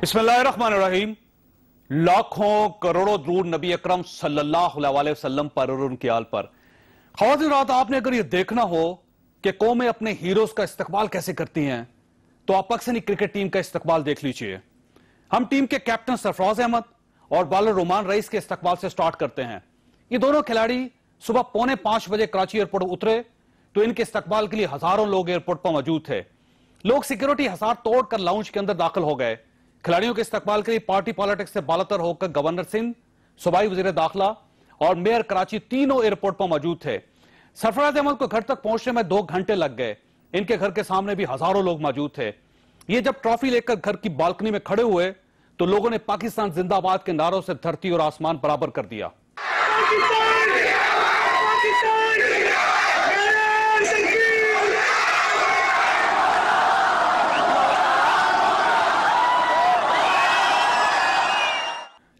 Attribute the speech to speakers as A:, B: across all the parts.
A: बिस्मिल्लाहिर्रहमानिर्रहीम। लाखों करोड़ों दूर नबी अकरम सल्लल्लाहु अलैहि वसल्लम पर और उनके आल पर। ख़वातीन रात, आपने अगर ये देखना हो कि कौमें अपने हीरोज का इस्तकबाल कैसे करती हैं, तो आप पाकिस्तानी क्रिकेट टीम का इस्तकबाल देख लीजिए। हम टीम के कैप्टन सरफराज अहमद और बॉलर रोमान रईस के इस्तकबाल से स्टार्ट करते हैं। ये दोनों खिलाड़ी सुबह 4:45 बजे कराची एयरपोर्ट उतरे तो इनके इस्तकबाल के लिए हजारों लोग एयरपोर्ट पर मौजूद थे। लोग सिक्योरिटी हसार तोड़कर लाउंज के अंदर दाखिल हो गए। खिलाड़ियों के इस्तकबाल के लिए पार्टी पॉलिटिक्स से बालातर होकर गवर्नर सिंध, सूबाई वजीर दाखिला और मेयर कराची तीनों एयरपोर्ट पर मौजूद थे। सरफराज अहमद को घर तक पहुंचने में 2 घंटे लग गए। इनके घर के सामने भी हजारों लोग मौजूद थे। ये जब ट्रॉफी लेकर घर की बालकनी में खड़े हुए तो लोगों ने पाकिस्तान जिंदाबाद के नारों से धरती और आसमान बराबर कर दिया।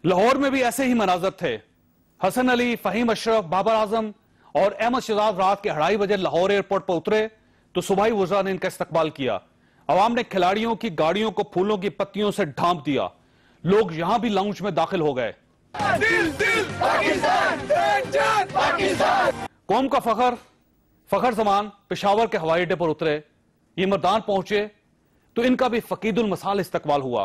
A: लाहौर में भी ऐसे ही मनाजर थे। हसन अली, फहीम अशरफ, बाबर आजम और अहमद शहजाद रात के 2:30 बजे लाहौर एयरपोर्ट पर उतरे तो सूबाई वज़रा ने इनका इस्तकबाल किया। अवाम ने खिलाड़ियों की गाड़ियों को फूलों की पत्तियों से ढांप दिया। लोग यहां भी लाउंज में दाखिल हो गए। कौम का फखर जमान पेशावर के हवाई अड्डे पर उतरे। ये मैदान पहुंचे तो इनका भी फकीदुल मसाल इस्तकबाल हुआ।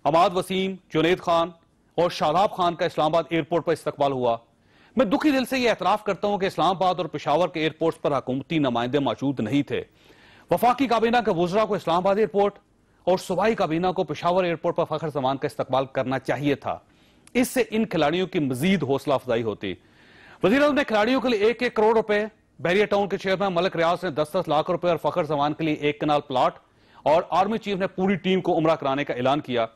A: हमाद वसीम, जुनैद खान और शादाब खान का इस्लामाबाद एयरपोर्ट पर इस्तकबाल हुआ। मैं दुखी दिल से यह एतराफ करता हूं कि इस्लामाबाद और पेशावर के एयरपोर्ट पर हुकूमती नुमाइंदे मौजूद नहीं थे। वफाकी काबीना के वुज़रा को इस्लामाबाद एयरपोर्ट और सूबाई काबीना को पेशावर एयरपोर्ट पर फखर जमान का इस्तकबाल करना चाहिए था। इससे इन खिलाड़ियों की मजीद हौसला अफजाई होती। वज़ीर आज़म ने खिलाड़ियों के लिए 1-1 करोड़ रुपए, बहरिया टाउन के चेयरमैन मलिक रियाज ने 10-10 लाख रुपए और फखर जमान के लिए 1 कनाल प्लाट और आर्मी चीफ ने पूरी टीम को उमरा कराने का ऐलान किया,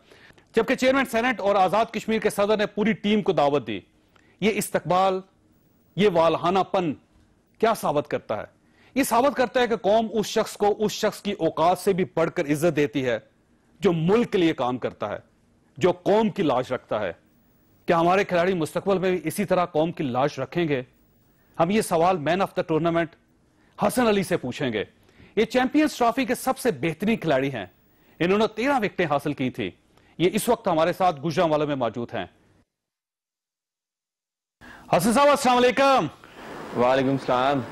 A: जबकि चेयरमैन सेनेट और आजाद कश्मीर के सदर ने पूरी टीम को दावत दी। ये इस्तकबाल, ये वालहानापन क्या साबित करता है? ये साबित करता है कि कौम उस शख्स को उस शख्स की औकात से भी बढ़कर इज्जत देती है जो मुल्क के लिए काम करता है, जो कौम की लाज रखता है। क्या हमारे खिलाड़ी मुस्तकबिल में भी इसी तरह कौम की लाज रखेंगे? हम ये सवाल man of the tournament Hasan Ali से पूछेंगे। ये चैंपियंस ट्रॉफी के सबसे बेहतरीन खिलाड़ी हैं। इन्होंने 13 विकेटें हासिल की थी। ये इस वक्त हमारे साथ गुजरांवाला में मौजूद हैं। हसन साहब, अस्सलाम वालेकुम।
B: वालेकुम सलाम।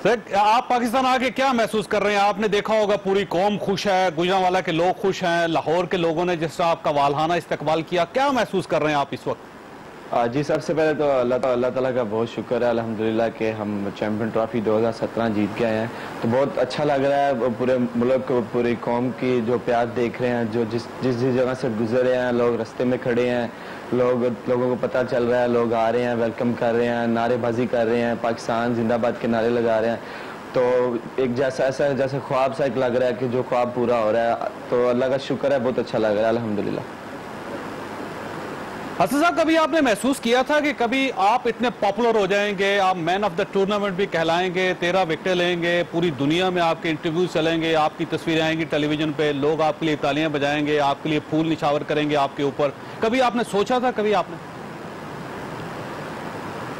A: सर, आप पाकिस्तान आके क्या महसूस कर रहे हैं? आपने देखा होगा पूरी कौम खुश है, गुजरांवाला के लोग खुश हैं, लाहौर के लोगों ने जिस तरह आपका वालहाना इस्तकबाल किया, क्या महसूस कर रहे हैं आप इस वक्त?
B: जी, सबसे पहले तो अल्लाह ताला का बहुत शुक्र है अल्हम्दुलिल्लाह कि हम चैंपियन ट्रॉफी 2017 जीत के आए हैं। तो बहुत अच्छा लग रहा है। पूरे मुल्क को, पूरी कौम की जो प्यार देख रहे हैं, जो जिस जगह से गुजरे हैं, लोग रास्ते में खड़े हैं, लोगों को पता चल रहा है, लोग आ रहे हैं, वेलकम कर रहे हैं, नारेबाजी कर रहे हैं, पाकिस्तान जिंदाबाद के नारे लगा रहे हैं। तो एक जैसा ख्वाब सा एक लग रहा है कि जो ख्वाब पूरा हो रहा है। तो अल्लाह का शुक्र है, बहुत अच्छा लग रहा है अल्हम्दुलिल्लाह।
A: हसन साहब, कभी आपने महसूस किया था कि कभी आप इतने पॉपुलर हो जाएंगे, आप मैन ऑफ द टूर्नामेंट भी कहलाएंगे, 13 विकेटें लेंगे, पूरी दुनिया में आपके इंटरव्यू चलेंगे, आपकी तस्वीरें आएंगी टेलीविजन पे, लोग आपके लिए तालियां बजाएंगे, आपके लिए फूल निछावर करेंगे आपके ऊपर? कभी आपने सोचा था? कभी आपने?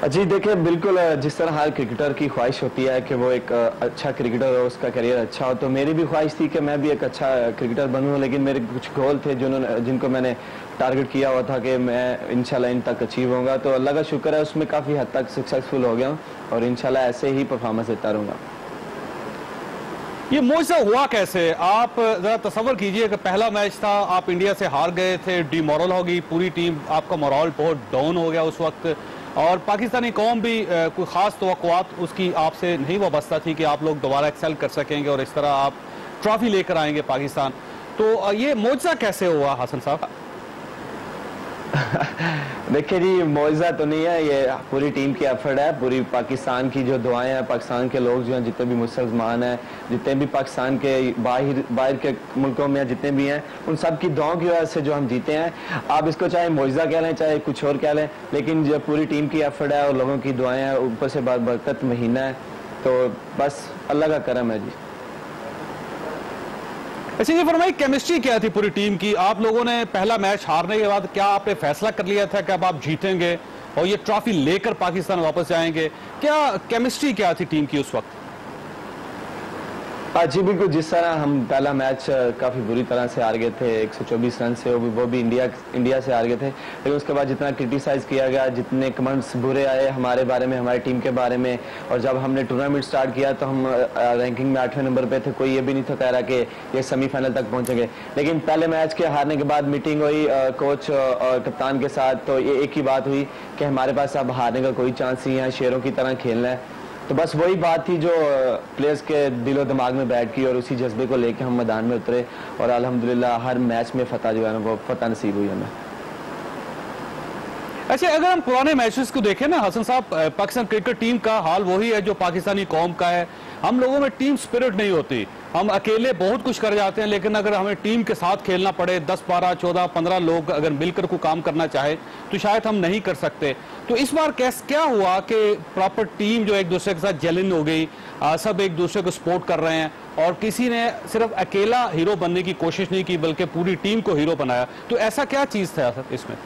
B: जी देखिए, बिल्कुल जिस तरह हर क्रिकेटर की ख्वाहिश होती है कि वो एक अच्छा क्रिकेटर हो, उसका करियर अच्छा हो, तो मेरी भी ख्वाहिश थी कि मैं भी एक अच्छा क्रिकेटर बनूं। लेकिन मेरे कुछ गोल थे जिनको मैंने टारगेट किया हुआ था कि मैं इंशाल्लाह इन तक अचीव होऊंगा। तो अल्लाह का शुक्र है, उसमें काफ़ी हद तक सक्सेसफुल हो गया हूँ और इंशाल्लाह ऐसे ही परफॉर्मेंस देता रहूँगा।
A: ये मौजज़ा हुआ कैसे? आप जरा तसव्वुर कीजिए कि पहला मैच था, आप इंडिया से हार गए थे, डीमोरल हो गई पूरी टीम, आपका मोरल बहुत डाउन हो गया उस वक्त, और पाकिस्तानी कौम भी कोई खास तवक्कुआत उसकी आपसे नहीं वाबस्ता थी कि आप लोग दोबारा एक्सेल कर सकेंगे और इस तरह आप ट्रॉफी लेकर आएंगे पाकिस्तान। तो ये मौजज़ा कैसे हुआ हसन साहब?
B: देखिए जी, मौजज़ा तो नहीं है, ये पूरी टीम की एफर्ट है, पूरी पाकिस्तान की जो दुआएं हैं, पाकिस्तान के लोग जो हैं, जितने भी मुसलमान हैं, जितने भी पाकिस्तान के बाहर के मुल्कों में जितने भी हैं, उन सब की दुआओं की वजह से जो हम जीते हैं। आप इसको चाहे मौजज़ा कह लें, चाहे कुछ और कह लें, लेकिन जो पूरी टीम की एफर्ट है और लोगों की दुआएं हैं, ऊपर से बरकत महीना है, तो बस अल्लाह का करम है जी।
A: अच्छा, ये फरमाइए, केमिस्ट्री क्या थी पूरी टीम की? आप लोगों ने पहला मैच हारने के बाद क्या आपने फैसला कर लिया था कि अब आप जीतेंगे और ये ट्रॉफी लेकर पाकिस्तान वापस जाएंगे? क्या केमिस्ट्री क्या थी टीम की उस वक्त?
B: जी बिल्कुल, जिस तरह हम पहला मैच काफ़ी बुरी तरह से हार गए थे 124 रन से, वो भी इंडिया से हार गए थे। लेकिन उसके बाद जितना क्रिटिसाइज़ किया गया, जितने कमेंट्स बुरे आए हमारे बारे में, हमारी टीम के बारे में, और जब हमने टूर्नामेंट स्टार्ट किया तो हम रैंकिंग में 8वें नंबर पे थे। कोई ये भी नहीं था कह रहा कि ये सेमीफाइनल तक पहुंचेंगे। लेकिन पहले मैच के हारने के बाद मीटिंग हुई कोच और कप्तान के साथ, तो ये एक ही बात हुई कि हमारे पास अब हारने का कोई चांस नहीं है, शेरों की तरह खेलना है। तो बस वही बात थी जो प्लेयर्स के दिलो दिमाग में बैठ गई, और उसी जज्बे को लेकर हम मैदान में उतरे, और अल्हम्दुलिल्लाह हर मैच में फतह जो है ना वो फतह नसीब हुई हमें।
A: अच्छा, अगर हम पुराने मैचेस को देखें ना हसन साहब, पाकिस्तान क्रिकेट टीम का हाल वही है जो पाकिस्तानी कौम का है। हम लोगों में टीम स्पिरिट नहीं होती, हम अकेले बहुत कुछ कर जाते हैं, लेकिन अगर हमें टीम के साथ खेलना पड़े, 10, 12, 14, 15 लोग अगर मिलकर को काम करना चाहे तो शायद हम नहीं कर सकते। तो इस बार क्या हुआ कि प्रॉपर टीम जो एक दूसरे के साथ जेलिन हो गई, सब एक दूसरे को सपोर्ट कर रहे हैं, और किसी ने सिर्फ अकेला हीरो बनने की कोशिश नहीं की बल्कि पूरी टीम को हीरो बनाया। तो ऐसा क्या चीज था इसमें?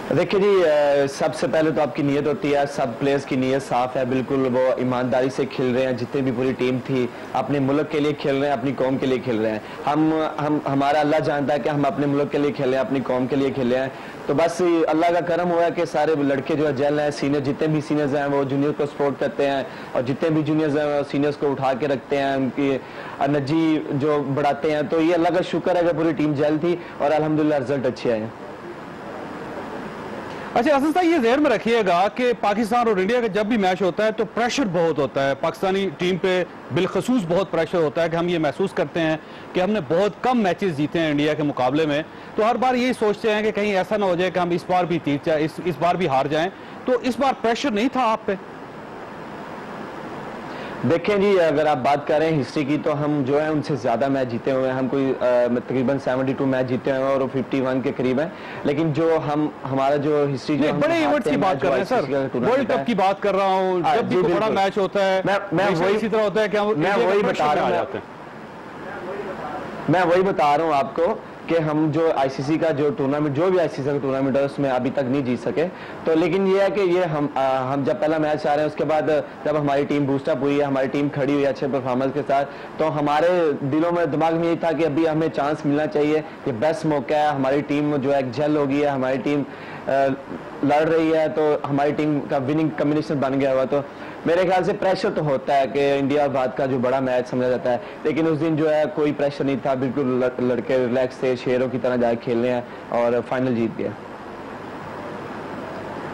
B: देखिए जी, सबसे पहले तो आपकी नीयत होती है, सब प्लेयर्स की नीयत साफ है, बिल्कुल वो ईमानदारी से खेल रहे हैं। जितनी भी पूरी टीम थी अपने मुल्क के लिए खेल रहे हैं, अपनी कौम के लिए खेल रहे हैं। हमारा अल्लाह जानता है कि हम अपने मुल्क के लिए खेले हैं, अपनी कौम के लिए खेले हैं। तो बस अल्लाह का करम हुआ है कि सारे लड़के जो है जेल हैं, सीनियर जितने भी सीनियर्स हैं वो जूनियर को सपोर्ट करते हैं, और जितने भी जूनियर्स हैं वो सीनियर्स को उठा के रखते हैं, उनकी एनर्जी जो बढ़ाते हैं। तो ये अल्लाह का शुक्र है कि पूरी टीम जेल थी, और अल्हम्दुलिल्लाह रिजल्ट अच्छे आए।
A: अच्छा हसन साहब, ये ज़हन में रखिएगा कि पाकिस्तान और इंडिया का जब भी मैच होता है तो प्रेशर बहुत होता है, पाकिस्तानी टीम पे बिलखसूस बहुत प्रेशर होता है कि हम ये महसूस करते हैं कि हमने बहुत कम मैचेस जीते हैं इंडिया के मुकाबले में। तो हर बार यही सोचते हैं कि कहीं ऐसा ना हो जाए कि हम इस बार भी जीत जाए, इस बार भी हार जाएं। तो इस बार प्रेशर नहीं था आप पे?
B: देखें जी, अगर आप बात करें हिस्ट्री की तो हम जो है उनसे ज़्यादा मैच जीते हुए हैं। हम कोई तकरीबन 72 मैच जीते हुए हैं और 51 के करीब है। लेकिन जो हमारा जो हिस्ट्री जो
A: बड़े इवेंट्स की बात कर रहे हैं सर, वर्ल्ड कप की बात कर रहा हूँ, जब भी बड़ा मैच होता है मैं वही इसी तरह होता है कि
B: मैं वही बता रहा हूँ आपको कि हम जो आईसीसी का जो टूर्नामेंट, जो भी आईसीसी का टूर्नामेंट है उसमें अभी तक नहीं जीत सके। तो लेकिन ये है कि ये हम जब पहला मैच आ रहे हैं, उसके बाद जब हमारी टीम बूस्टअप हुई है, हमारी टीम खड़ी हुई है अच्छे परफॉर्मेंस के साथ, तो हमारे दिलों में दिमाग में यही था कि अभी हमें चांस मिलना चाहिए, ये बेस्ट मौका है। हमारी टीम जो है जेल हो गई है, हमारी टीम लड़ रही है, तो हमारी टीम का विनिंग कॉम्बिनेशन बन गया हुआ। तो मेरे ख्याल से प्रेशर तो होता है कि इंडिया और भारत का जो बड़ा मैच समझा जाता है, लेकिन उस दिन जो है कोई प्रेशर नहीं था, बिल्कुल लड़के रिलैक्स थे, शेरों की तरह जाके खेल रहे हैं, और फाइनल जीत गया।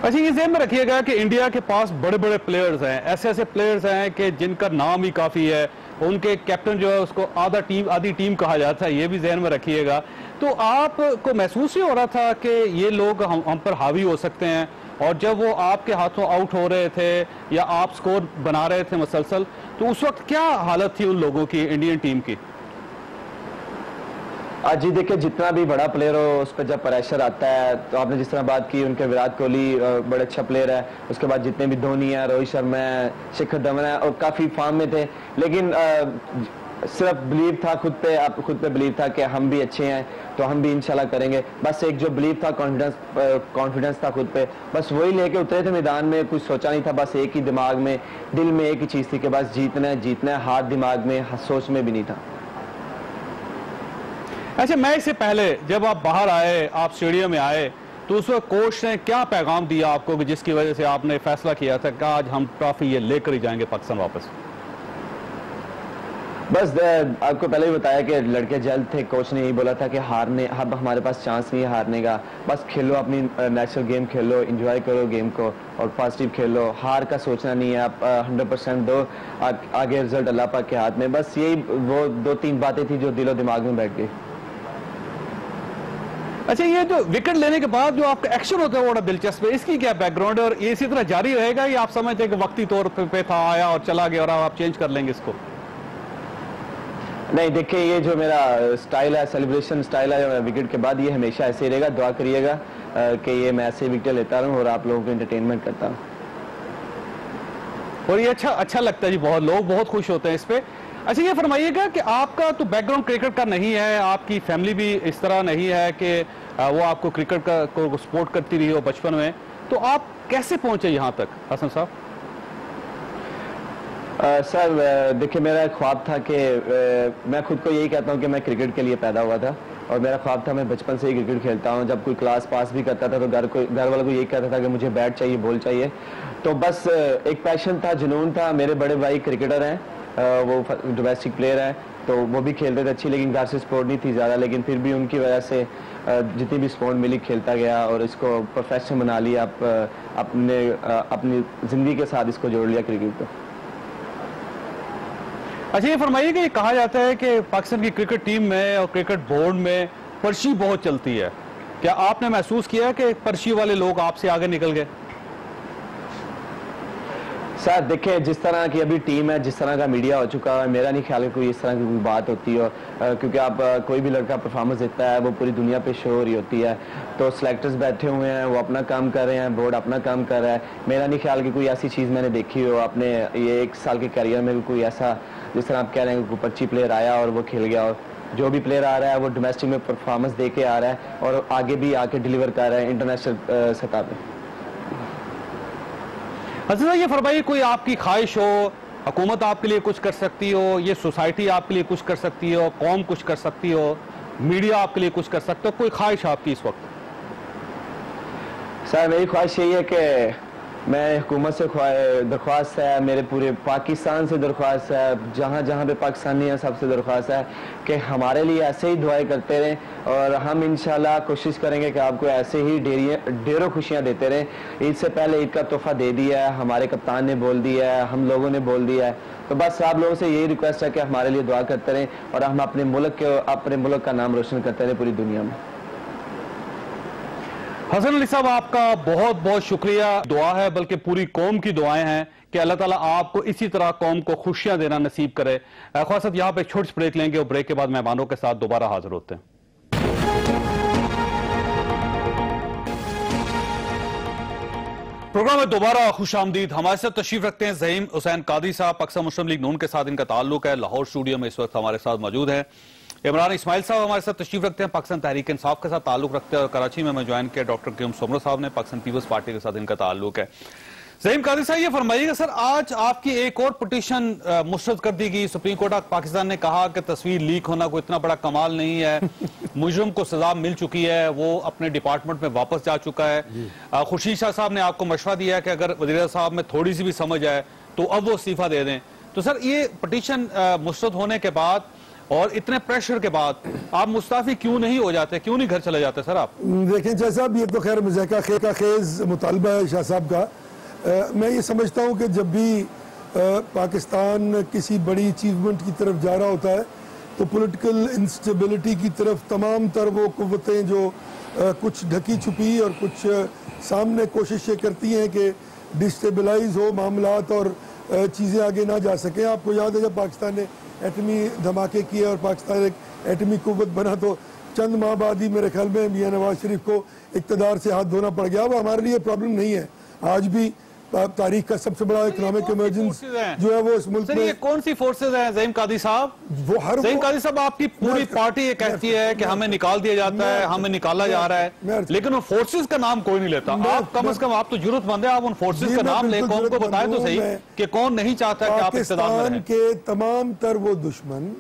A: अच्छा, ये ध्यान में रखिएगा कि इंडिया के पास बड़े बड़े प्लेयर्स हैं, ऐसे प्लेयर्स हैं कि जिनका नाम ही काफी है, उनके कैप्टन जो है उसको आधी टीम कहा जाता है, ये भी ध्यान में रखिएगा। तो आपको महसूस ही हो रहा था कि ये लोग हम पर हावी हो सकते हैं, और जब वो आपके हाथों आउट हो रहे थे या आप स्कोर बना रहे थे मसलसल, तो उस वक्त क्या हालत थी उन लोगों की, इंडियन टीम की?
B: जी देखिए, जितना भी बड़ा प्लेयर हो उस पर जब प्रेशर आता है, तो आपने जिस तरह बात की उनके विराट कोहली बड़ा अच्छा प्लेयर है, उसके बाद जितने भी धोनी है, रोहित शर्मा है, शिखर धवन है, और काफ़ी फॉर्म में थे। लेकिन सिर्फ बिलीव था खुद पे बिलीव था कि हम भी अच्छे हैं तो हम भी इंशाल्लाह करेंगे। बस एक जो बिलीव था, कॉन्फिडेंस था खुद पे, बस वही लेके उतरे थे मैदान में। कुछ सोचा नहीं था, बस एक ही दिमाग में, दिल में एक ही चीज़ थी कि बस जीतना है, हाथ दिमाग में, सोच में भी नहीं था।
A: अच्छा, मैच से पहले जब आप बाहर आए, आप स्टेडियम में आए, तो उस वक्त कोच ने क्या पैगाम दिया आपको कि जिसकी वजह से आपने फैसला किया था कि आज हम ट्रॉफी ये लेकर ही जाएंगे पाकिस्तान वापस?
B: बस आपको पहले ही बताया कि लड़के जल्द थे, कोच ने यही बोला था कि हारने, अब हमारे पास चांस नहीं है हारने का, बस खेलो अपनी नेचुरल गेम खेलो, एंजॉय करो गेम को, और पॉजिटिव खेलो, हार का सोचना नहीं है, आप 100% दो, आगे रिजल्ट अल्लाह पाक के हाथ में। बस यही वो 2-3 बातें थी जो दिलो दिमाग में बैठ गई।
A: अच्छा, ये जो विकेट लेने के बाद जो आपका एक्शन होता है वो बड़ा दिलचस्प है, इसकी क्या बैकग्राउंड है, और ये इसी तरह जारी रहेगा या आप समझते हैं कि वक्ती तौर पे था, आया और चला गया और आप चेंज कर लेंगे इसको?
B: नहीं, देखिए, ये जो मेरा स्टाइल है, सेलिब्रेशन स्टाइल है विकेट के बाद, ये हमेशा ऐसे ही रहेगा। दुआ करिएगा कि ये मैं ऐसे विकेट लेता रहूं और आप लोगों को एंटरटेनमेंट करता हूं।
A: और ये अच्छा लगता है जी, बहुत लोग बहुत खुश होते हैं इस पे। अच्छा, ये फरमाइएगा कि आपका तो बैकग्राउंड क्रिकेट का नहीं है, आपकी फैमिली भी इस तरह नहीं है कि वो आपको क्रिकेट को सपोर्ट करती रही हो बचपन में, तो आप कैसे पहुंचे यहाँ तक हसन साहब?
B: सर देखिए, मेरा ख्वाब था कि मैं खुद को यही कहता हूँ कि मैं क्रिकेट के लिए पैदा हुआ था और मेरा ख्वाब था, मैं बचपन से ही क्रिकेट खेलता हूँ। जब कोई क्लास पास भी करता था तो घर वालों को यही कहता था कि मुझे बैट चाहिए, बॉल चाहिए। तो बस एक पैशन था, जुनून था। मेरे बड़े भाई क्रिकेटर हैं, वो डोमेस्टिक प्लेयर हैं, तो वो भी खेलते थे अच्छी, लेकिन घर से सपोर्ट नहीं थी ज़्यादा। लेकिन फिर भी उनकी वजह से जितनी भी सपोर्ट मिली खेलता गया और इसको प्रोफेशन बना लिया, अपनी ज़िंदगी के साथ इसको जोड़ लिया क्रिकेट को।
A: अच्छा, ये फरमाइए कि कहा जाता है कि पाकिस्तान की क्रिकेट टीम में और क्रिकेट बोर्ड में पर्ची बहुत चलती है। क्या आपने महसूस किया कि पर्ची वाले लोग आपसे आगे निकल गए?
B: सर देखिए, जिस तरह की अभी टीम है, जिस तरह का मीडिया हो चुका है, मेरा नहीं ख्याल है कोई इस तरह की कोई बात होती है। क्योंकि आप कोई भी लड़का परफॉर्मेंस देता है वो पूरी दुनिया पे शो हो रही होती है। तो सिलेक्टर्स बैठे हुए हैं, वो अपना काम कर रहे हैं, बोर्ड अपना काम कर रहा है। मेरा नहीं ख्याल कि कोई ऐसी चीज़ मैंने देखी हो अपने ये 1 साल के करियर में भी, कोई ऐसा जिस तरह आप कह रहे हैं कोई पर्ची प्लेयर आया और वो खेल गया। और जो भी प्लेयर आ रहा है वो डोमेस्टिक में परफॉर्मेंस दे के आ रहा है और आगे भी आके डिलीवर कर रहा है इंटरनेशनल सतह पर।
A: अच्छा, ये फरमाइए, कोई आपकी ख्वाहिश हो, हुकूमत आपके लिए कुछ कर सकती हो, ये सोसाइटी आपके लिए कुछ कर सकती हो, कौम कुछ कर सकती हो, मीडिया आपके लिए कुछ कर सकता हो, कोई ख्वाहिश आपकी इस वक्त?
B: सर मेरी ख्वाहिश यही है कि मैं हुकूमत से दरख्वास्त है, मेरे पूरे पाकिस्तान से दरख्वास्त है, जहाँ जहाँ पे पाकिस्तानी है सबसे दरख्वास्त है कि हमारे लिए ऐसे ही दुआएं करते रहें और हम इंशाल्लाह कोशिश करेंगे कि आपको ऐसे ही ढेरों खुशियाँ देते रहें। ईद से पहले ईद का तोहफा दे दिया है, हमारे कप्तान ने बोल दिया है, हम लोगों ने बोल दिया है। तो बस आप लोगों से यही रिक्वेस्ट है कि हमारे लिए दुआ करते रहें और हम अपने मुल्क का नाम रोशन करते रहें पूरी दुनिया में।
A: हसन अली साहब, आपका बहुत बहुत शुक्रिया। दुआ है, बल्कि पूरी कौम की दुआएं हैं कि अल्लाह ताला आपको इसी तरह कौम को खुशियां देना नसीब करे। ख्वाहिश यहाँ पे एक छोटी सी ब्रेक लेंगे और ब्रेक के बाद मेहमानों के साथ दोबारा हाजिर होते हैं। प्रोग्राम में दोबारा खुश आमदीद। हमारे साथ तशरीफ रखते हैं ज़हीम हुसैन कादरी साहब, पाकिस्तान मुस्लिम लीग नून के साथ इनका ताल्लुक है। लाहौर स्टूडियो में इस वक्त हमारे साथ मौजूद है। इमरान इस्माइल साहब हमारे साथ तशरीफ रखते हैं, पाकिस्तान तहरीक इंसाफ के साथ ताल्लुक रखते हैं। और कराची में मैं ज्वाइन किया डॉक्टर क़य्यूम सोमरो साहब ने, पाकिस्तान पीपल्स पार्टी के साथ इनका ताल्लुक है। ज़हीम कादरी साहब, ये फरमाइएगा सर, आज आपकी एक और पिटीशन मुस्तरद कर दी गई। सुप्रीम कोर्ट ऑफ पाकिस्तान ने कहा कि तस्वीर लीक होना कोई इतना बड़ा कमाल नहीं है, मुजरिम को सजा मिल चुकी है, वो अपने डिपार्टमेंट में वापस जा चुका है। खुर्शीद शाह साहब ने आपको मशवरा दिया है कि अगर वज़ीर साहब में थोड़ी सी भी समझ आए तो अब वो इस्तीफा दे दें। तो सर, ये पिटीशन मुस्तरद होने के बाद और इतने प्रेशर के बाद आप मुस्ताफी क्यों नहीं हो जाते, क्यों नहीं घर चले जाते सर आप?
C: देखें शाह साहब, ये तो खैर मज़ाक़ा खेज़ मुतालबा है शाह साहब का। मैं ये समझता हूँ कि जब भी पाकिस्तान किसी बड़ी अचीवमेंट की तरफ जा रहा होता है तो पॉलिटिकल इंस्टेबिलिटी की तरफ तमाम तर वो क़ुव्वतें जो कुछ ढकी छुपी और कुछ सामने कोशिशें करती हैं कि डिस्टेबलाइज हो मामलात और चीज़ें आगे ना जा सकें। आपको याद है जब पाकिस्तान ने एटमी धमाके किए और पाकिस्तान एक एटमी कुव्वत बना तो चंद माह बाद ही मेरे ख्याल में मियां नवाज शरीफ को इक़्तिदार से हाथ धोना पड़ गया। वो हमारे लिए प्रॉब्लम नहीं है। आज भी तारीख का सबसे बड़ा इकोनॉमिक इमरजेंस जो है वो इस मुल्क में।
A: ये कौन सी फोर्सेज हैं ज़हीम कादरी साहब?
C: वो हर
A: ज़हीम कादरी साहब, आपकी पूरी पार्टी ये कहती है कि हमें निकाल दिया जाता है, हमें निकाला जा रहा है, लेकिन उन फोर्सेज का नाम कोई नहीं लेता। आप कम से कम, आप तो जरूरतमंद है, आप उन फोर्सेज का नाम लें, कौम को बताएं तो सही कि कौन नहीं चाहता कि आप इक़्तिदार में रहें।
C: के तमाम तर वो दुश्मन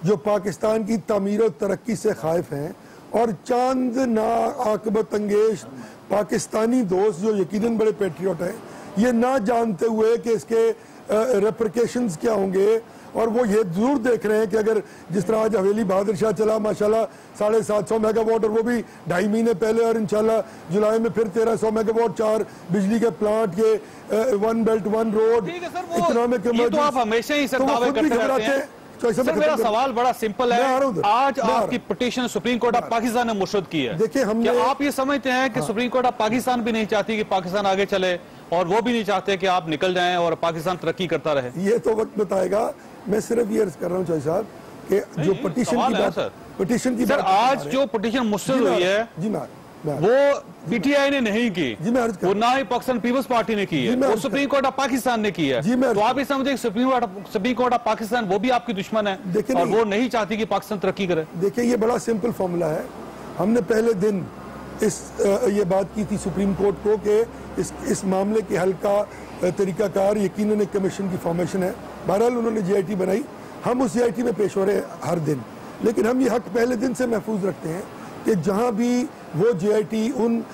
C: जो पाकिस्तान की तामीर और तरक्की से खाइफ हैं और चांद ना आकबत अंगेज पाकिस्तानी दोस्त जो यकीनन बड़े पेट्रियट हैं, ये ना जानते हुए कि इसके रेप्रिकेशंस क्या होंगे, और वो ये जरूर देख रहे हैं कि अगर जिस तरह आज हवेली बहादुर शाह चला माशाल्लाह 750 मेगावाट, और वो भी 2.5 महीने पहले, और इंशाल्लाह जुलाई में फिर 1300 मेगावाट 4 बिजली के प्लांट के 1 बेल्ट 1 रोड इकोनॉमिक
A: इमरजेंसी। तो आप हमेशा ही सर दावे करते रहते हैं। सर, मेरा सवाल बड़ा सिंपल है। आज आपकी petition supreme court of Pakistan ने मुस्तरद की है।
C: देखिए, हम
A: आप ये समझते हैं कि सुप्रीम कोर्ट ऑफ पाकिस्तान भी नहीं चाहती कि पाकिस्तान आगे चले और वो भी नहीं चाहते कि आप निकल जाएं और पाकिस्तान तरक्की करता रहे?
C: ये तो वक्त बताएगा। मैं सिर्फ ये अर्ज कर रहा हूँ चौधरी साहब कि जो पिटीशन की
A: सर, आज जो पिटीशन मुस्तरद हुई है
C: जी
A: वो पीटीआई ने नहीं की, वो ना ही पाकिस्तान पीपल्स पार्टी ने की है, वो सुप्रीम कोर्ट ऑफ पाकिस्तान ने की है। तो आप ये समझे सुप्रीम कोर्ट ऑफ पाकिस्तान वो भी आपकी दुश्मन है और वो नहीं चाहती कि पाकिस्तान तरक्की करे?
C: देखिए, ये बड़ा सिंपल फॉर्मूला है। हमने पहले दिन ये बात की थी सुप्रीम कोर्ट को कि इस मामले के हल का तरीकाकार यकीनन एक कमीशन की फॉर्मेशन है। बहरहाल उन्होंने GIT बनाई, हम उस GIT में पेश हो रहे हैं हर दिन, लेकिन हम ये हक पहले दिन से महफूज रखते हैं कि जहाँ भी वो GIT उन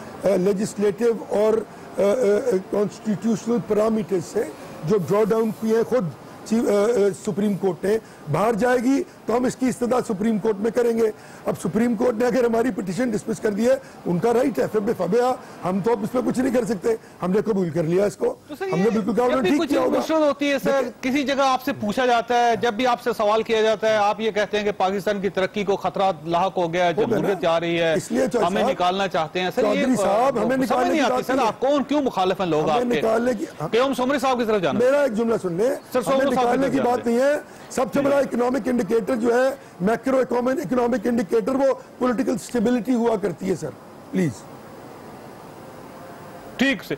C: लेजिस्लेटिव और कॉन्स्टिट्यूशनल पैरामीटर्स से जो ड्रॉ डाउन किए हैं खुद सुप्रीम कोर्ट ने, बाहर जाएगी तो हम इसकी इस्तदा सुप्रीम कोर्ट में करेंगे। अब सुप्रीम कोर्ट ने अगर हमारी पिटीशन डिसमिस कर दी है, उनका राइट है, फबिया हम तो अब इस पर कुछ नहीं कर सकते, हमने कबूल कर लिया इसको, हमने बिल्कुल कहा ठीक किया होगा।
A: होती है सर, किसी जगह आपसे पूछा जाता है, जब भी आपसे सवाल किया जाता है, आप ये कहते हैं कि पाकिस्तान की तरक्की को खतरा लाहक हो गया, जमहूरियत जा रही है, इसलिए हमें निकालना चाहते हैं। सर ये साहब हमें निकालने नहीं आती सर, आप कौन क्यों मुखालिफ हैं लोग आपके? निकालने की क्यों सोमरी साहब की तरफ जाना?
C: मेरा एक जुमला सुन ले सर, निकालने की बात नहीं है। सबसे बड़ा इकोनॉमिक इंडिकेटर जो है मैक्रो इकोनॉमिक इंडिकेटर, वो पॉलिटिकल स्टेबिलिटी हुआ करती है सर, प्लीज।
A: ठीक से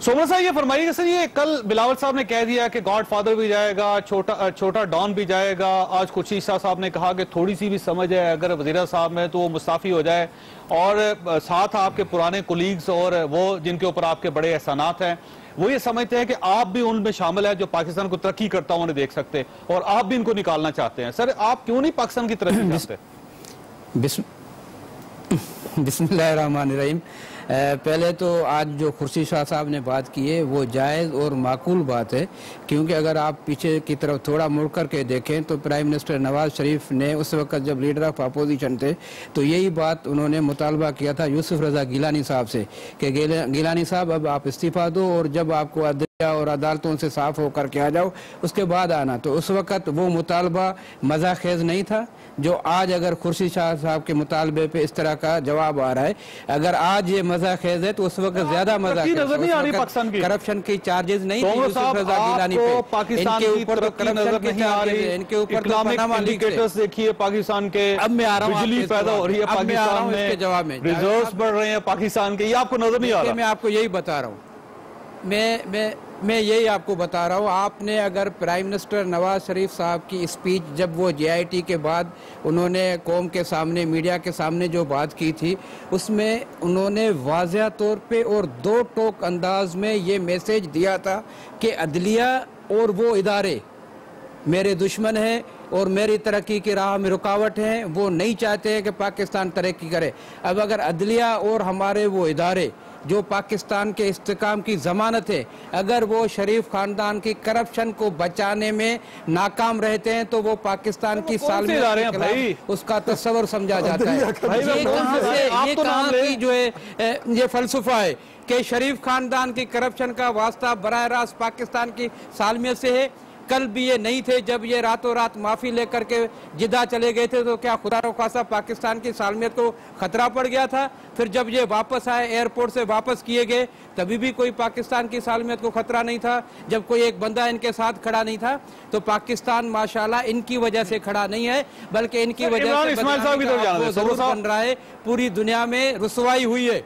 A: सोमर साहब ये फरमाइएगा सर, ये कल बिलावल साहब ने कह दिया कि गॉड फादर भी जाएगा, छोटा डॉन भी जाएगा। आज खुर्शीद शाह साहब ने कहा कि थोड़ी सी भी समझ है अगर वजीर साहब में तो वो मुस्ताफी हो जाए, और साथ आपके पुराने कोलीग्स और वो जिनके ऊपर आपके बड़े एहसानात हैं, वो ये समझते हैं कि आप भी उनमें शामिल है जो पाकिस्तान को तरक्की करता हुआ नहीं देख सकते, और आप भी इनको निकालना चाहते हैं। सर आप क्यों नहीं पाकिस्तान की तरक्की चाहते?
D: बिस्मिल्लाहिर्रहमानिर्रहीम। पहले तो आज जो खुर्शीद शाह साहब ने बात की है वो जायज़ और माकूल बात है, क्योंकि अगर आप पीछे की तरफ थोड़ा मुड़ कर के देखें तो प्राइम मिनिस्टर नवाज शरीफ ने उस वक्त जब लीडर ऑफ अपोजिशन थे तो यही बात उन्होंने मुतालबा किया था यूसुफ रजा गिलानी साहब से कि गिलानी साहब अब आप इस्तीफा दो और जब आपको अदलिया और अदालतों से साफ होकर के आ जाओ उसके बाद आना। तो उस वक्त वो मुतालबा मजाखेज नहीं था जो आज अगर खुर्शीद शाह साहब के मुतालबे पे इस तरह का जवाब आ रहा है। अगर आज ये मजाखेज है तो उस वक्त ज्यादा मजाखेज, करप्शन की चार्जेस नहीं थे यूसुफ रजा गिलानी पे, इनके ऊपर तो करप्शन की चार्जेस, इनके ऊपर
A: देखिए पाकिस्तान के अब मैं आ रहा हूँ, बिजली पैदा हो रही है पाकिस्तान में, इसके जवाब में रिजर्व्स बढ़ रहे हैं पाकिस्तान के, ये आपको नजर नहीं आ रहा?
D: मैं आपको यही बता रहा हूँ, मैं यही आपको बता रहा हूँ। आपने अगर प्राइम मिनिस्टर नवाज शरीफ साहब की स्पीच जब वो GIT के बाद उन्होंने कौम के सामने, मीडिया के सामने जो बात की थी, उसमें उन्होंने वाज़ेह तौर पे और दो टोक अंदाज में ये मैसेज दिया था कि अदलिया और वो इदारे मेरे दुश्मन हैं और मेरी तरक्की की राह में रुकावट हैं, वो नहीं चाहते हैं कि पाकिस्तान तरक्की करे। अब अगर अदलिया और हमारे वो इदारे जो पाकिस्तान के इस्तेकाम की जमानत है, अगर वो शरीफ खानदान की करप्शन को बचाने में नाकाम रहते हैं तो वो पाकिस्तान की सालमियत उसका तस्वर समझा जाता है। ये कहाँ की जो है ये फलसफा है कि शरीफ खानदान की करप्शन का वास्ता बराह रास्त पाकिस्तान की सालमियत से है। कल भी ये नहीं थे, जब ये रातों रात माफी लेकर के जिद्दा चले गए थे तो क्या खुदा खासा पाकिस्तान की सालमियत को खतरा पड़ गया था? फिर जब ये वापस आए, एयरपोर्ट से वापस किए गए, तभी भी कोई पाकिस्तान की सालमियत को खतरा नहीं था, जब कोई एक बंदा इनके साथ खड़ा नहीं था। तो पाकिस्तान माशाल्लाह इनकी वजह से खड़ा नहीं है, बल्कि इनकी वजह से बन रहा है। पूरी दुनिया में रुसवाई हुई है,